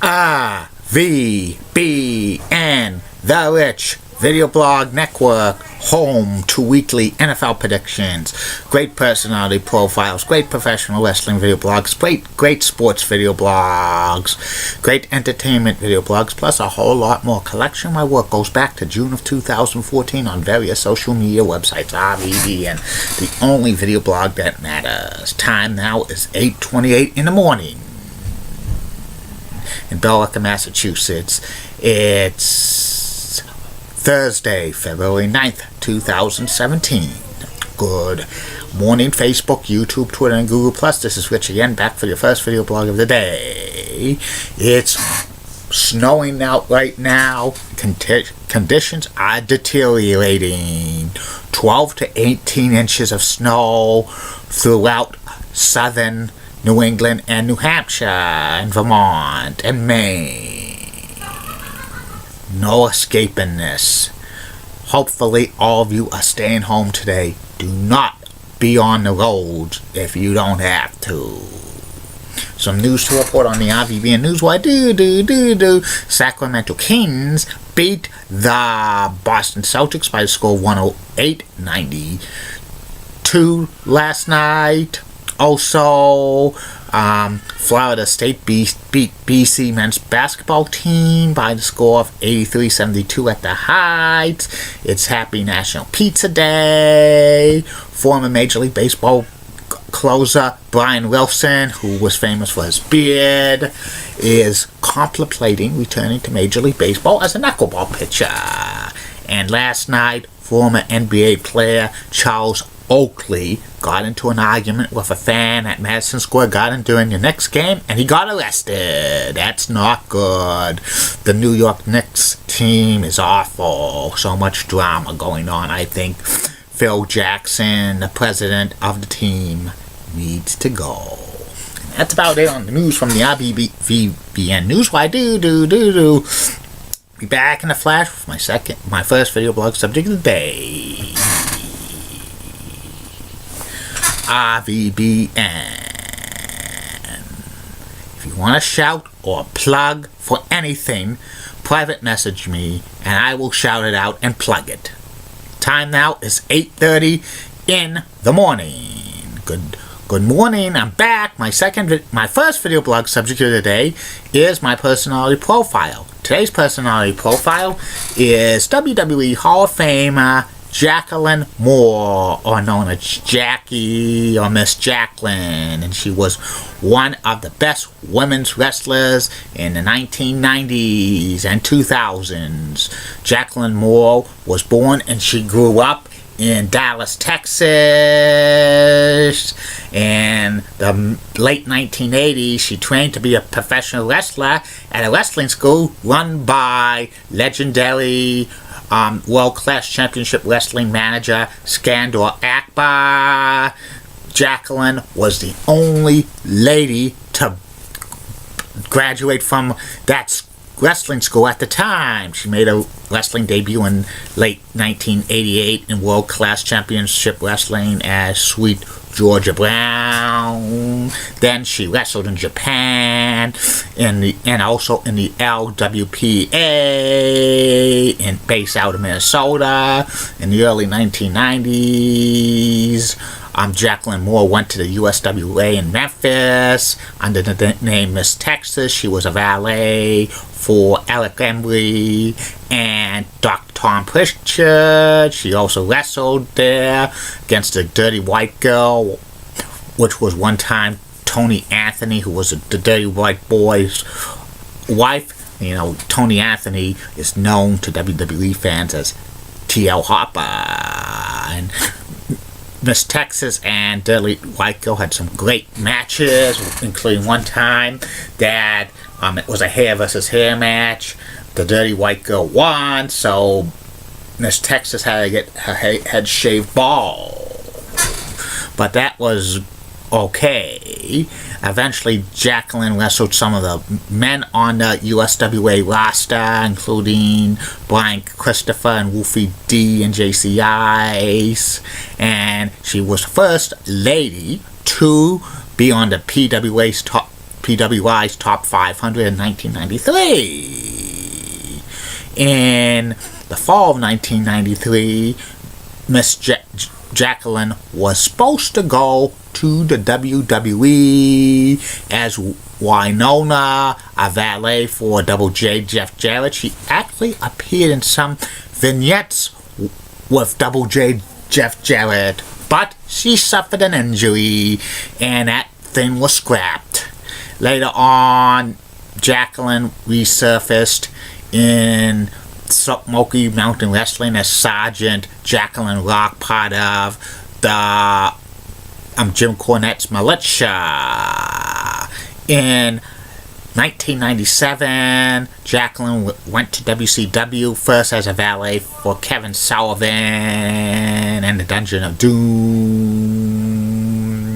RVBN, The Rich Video Blog Network, home to weekly NFL predictions, great personality profiles, great professional wrestling video blogs, great sports video blogs, great entertainment video blogs, plus a whole lot more. Collection of my work goes back to June of 2014 on various social media websites, RVBN, the only video blog that matters. Time now is 8:28 in the morning. In Billerica, Massachusetts. It's Thursday, February 9th, 2017. Good morning, Facebook, YouTube, Twitter, and Google+. This is Rich again, back for your first video blog of the day. It's snowing out right now. Conditions are deteriorating. 12 to 18 inches of snow throughout southern New England and New Hampshire and Vermont and Maine. No escaping this. Hopefully all of you are staying home today. Do not be on the roads if you don't have to. Some news to report on the RVBN News. Why Sacramento Kings beat the Boston Celtics by a score of 108-92 last night. Also, Florida State beat BC men's basketball team by the score of 83-72 at the Heights. It's Happy National Pizza Day. Former Major League Baseball closer Brian Wilson, who was famous for his beard, is contemplating returning to Major League Baseball as a knuckleball pitcher. And last night, former NBA player Charles Oakley got into an argument with a fan at Madison Square Garden during the Knicks game, and he got arrested. That's not good. The New York Knicks team is awful. So much drama going on. I think Phil Jackson, the president of the team, needs to go. And that's about it on the news from the RVBN News. Why be back in a flash with my first video blog subject of the day. RVBN. If you want to shout or plug for anything, private message me and I will shout it out and plug it. Time now is 8:30 in the morning. Good morning. I'm back. My first video blog subject of the day is my personality profile. Today's personality profile is WWE Hall of Famer Jacqueline Moore, or known as Jackie or Miss Jacqueline, and she was one of the best women's wrestlers in the 1990s and 2000s. Jacqueline Moore was born and she grew up in Dallas, Texas. In the late 1980s, she trained to be a professional wrestler at a wrestling school run by legendary world-class championship wrestling manager Skandor Akbar. Jacqueline was the only lady to graduate from that wrestling school at the time. She made a wrestling debut in late 1988 in world-class championship wrestling as Sweet Georgia Brown. Then she wrestled in Japan and also in the LWPA based out of Minnesota in the early 1990s. Jacqueline Moore went to the USWA in Memphis under the name Miss Texas. She was a valet for Alec Embry and Dr. Tom Pritchard. She also wrestled there against the Dirty White Girl, which was one time Tony Anthony, who was the Dirty White Boy's wife. You know, Tony Anthony is known to WWE fans as T.L. Hopper. And Miss Texas and Dirty White Girl had some great matches, including one time that it was a hair versus hair match. The Dirty White Girl won, so Miss Texas had to get her head shaved bald. But that was okay. Eventually, Jacqueline wrestled some of the men on the USWA roster, including Brian Christopher and Wolfie D and JC Ice. And she was the first lady to be on the PWA's PWI's Top 500 in 1993. In the fall of 1993, Miss Jacqueline was supposed to go to the WWE as Winona, a valet for Double J Jeff Jarrett. She actually appeared in some vignettes with Double J Jeff Jarrett, but she suffered an injury and that thing was scrapped. Later on, Jacqueline resurfaced in Smoky Mountain Wrestling as Sergeant Jacqueline Rock, part of the Jim Cornette's militia. In 1997, Jacqueline went to WCW first as a valet for Kevin Sullivan and the Dungeon of Doom,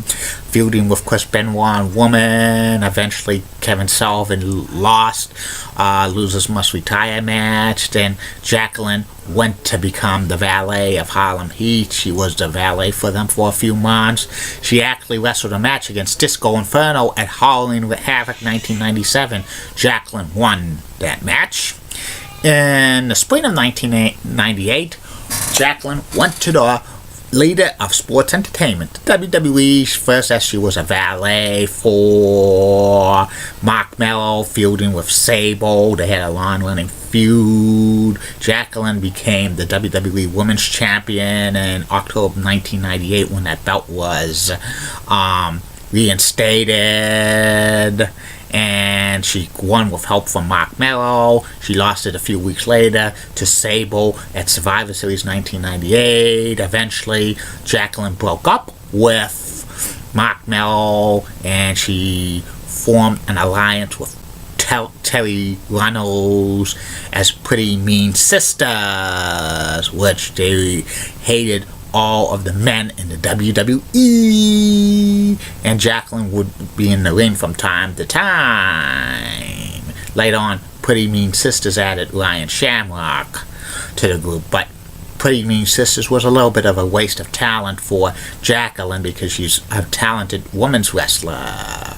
feuding with Chris Benoit and Woman. Eventually, Kevin Sullivan lost Losers Must Retire match. Then Jacqueline went to become the valet of Harlem Heat. She was the valet for them for a few months. She actually wrestled a match against Disco Inferno at Halloween Havoc 1997. Jacqueline won that match. In the spring of 1998, Jacqueline went to the leader of sports entertainment, WWE, first as she was a valet for Mark Mello, feuding with Sable. They had a long-running feud. Jacqueline became the WWE Women's Champion in October 1998 when that belt was reinstated. And she won with help from Mark Mello. She lost it a few weeks later to Sable at Survivor Series 1998. Eventually, Jacqueline broke up with Mark Mello and she formed an alliance with Terry Runnels as Pretty Mean Sisters, which they hated all of the men in the WWE, and Jacqueline would be in the ring from time to time. Later on, Pretty Mean Sisters added Ryan Shamrock to the group, but Pretty Mean Sisters was a little bit of a waste of talent for Jacqueline because she's a talented women's wrestler.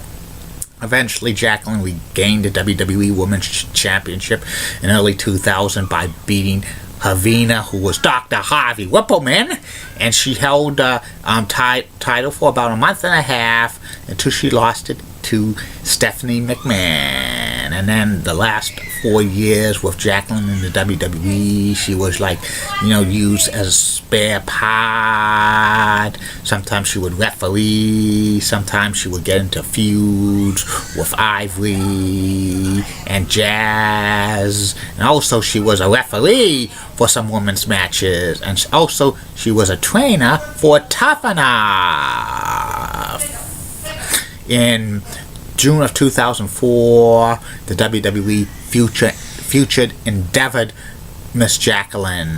Eventually, Jacqueline regained the WWE Women's Championship in early 2000 by beating Havina, who was Dr. Harvey Whippleman, and she held the title for about a month and a half until she lost it to Stephanie McMahon. And then the last 4 years with Jacqueline in the WWE, she was used as a spare part. Sometimes she would referee, sometimes she would get into feuds with Ivory and Jazz, and also she was a referee for some women's matches, and also she was a trainer for Tough Enough. In June of 2004, the WWE featured endeavored Miss Jacqueline,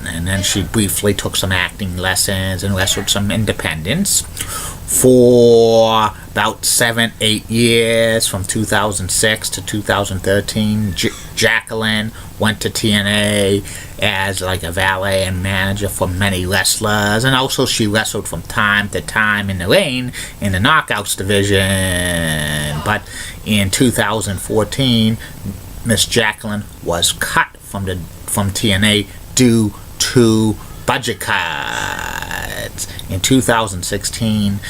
and then she briefly took some acting lessons and wrestled some independents for about 7-8 years. From 2006 to 2013, Jacqueline went to TNA as a valet and manager for many wrestlers, and also she wrestled from time to time in the ring in the Knockouts division. But in 2014, Miss Jacqueline was cut from TNA due to budget cuts. In 2016,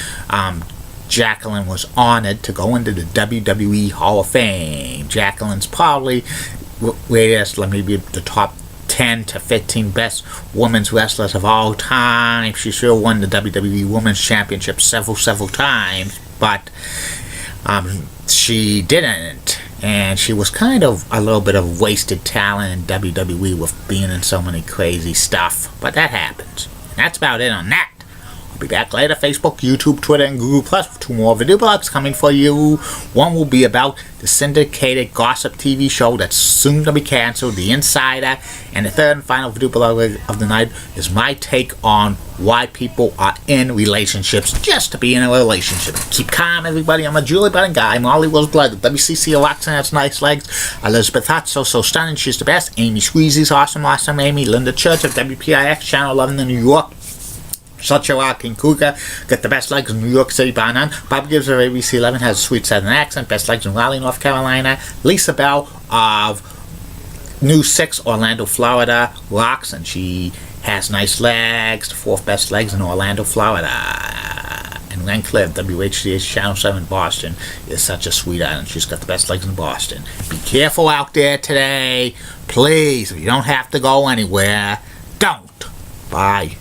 Jacqueline was honored to go into the WWE Hall of Fame. Jacqueline's probably rated as maybe the top 10 to 15 best women's wrestlers of all time. She sure won the WWE Women's Championship several times, but she didn't. And she was kind of a little bit of wasted talent in WWE with being in so many crazy stuff. But that happens. That's about it on that. I'll be back later. Facebook, YouTube, Twitter, and Google Plus with 2 more video blogs coming for you. One will be about the syndicated gossip TV show that's soon to be canceled, The Insider. And the third and final video blog of the night is my take on why people are in relationships just to be in a relationship. Keep calm, everybody. I'm a Julie Button guy. Molly Rose Blood. WCC Watson has nice legs. Elizabeth Hutt, so stunning. She's the best. Amy Squeezy's awesome. Amy. Linda Church of WPIX Channel 11 in New York. Such a rocking cougar. Got the best legs in New York City, bar none. Bobby Gibbs of ABC 11 has a sweet Southern accent. Best legs in Raleigh, North Carolina. Lisa Bell of News 6, Orlando, Florida, rocks, and she has nice legs. The fourth best legs in Orlando, Florida. And Len Cliff, WHCH Channel 7, Boston, is such a sweetheart, and she's got the best legs in Boston. Be careful out there today. Please, if you don't have to go anywhere, don't. Bye.